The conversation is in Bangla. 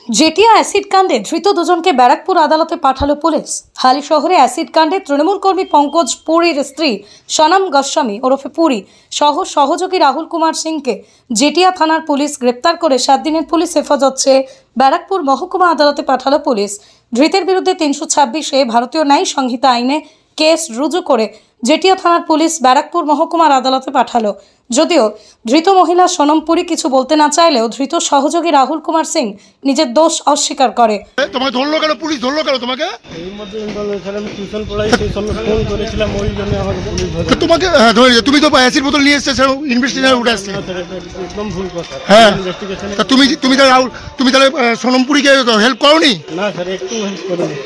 জেটিয়া অ্যাসিড কাণ্ডে ধৃত দুজনকে ব্যারাকপুর আদালতে পাঠালো পুলিশ। হালি শহরে অ্যাসিড কাণ্ডে তৃণমূল কর্মী পঙ্কজ পুরীর স্ত্রী সনম গোস্বামী ওরফে পুরী সহ সহযোগী রাহুল কুমার সিংকে জেটিয়া থানার পুলিশ গ্রেপ্তার করে 7 দিনের পুলিশ হেফাজত চেয়ে ব্যারাকপুর মহকুমা আদালতে পাঠালো পুলিশ। ধৃতের বিরুদ্ধে 326-এ ভারতীয় ন্যায় সংহিতা আইনে কেস রুজু করে জেটিয়া থানার পুলিশ ব্যারাকপুর মহকুমার আদালতে পাঠালো। যদিও ধৃত মহিলা সনম পুরী কিছু বলতে না চাইলেও ধৃত সহযোগী রাহুল কুমার সিং নিজের দোষ অস্বীকার করে। তোমাকে ধরলো কেন? পুলিশ ধরলো কেন তোমাকে? এই মধ্যে আমি টিউশন পড়াই, সেই সময় ফোন করেছিলাম, ওই জন্য আমাকে পুলিশ ধরে। তোমাকে ধরে তুমি তো অ্যাসিড বোতল নিয়ে এসেছো, ইনভেস্টিগেশন উঠে আসছে। একদম ভুল কথা। হ্যাঁ, ইনভেস্টিগেশন। তুমি তাহলে সনম পুরীকে হেল্প করোনি? না স্যার, একটু হেল্প করিনি।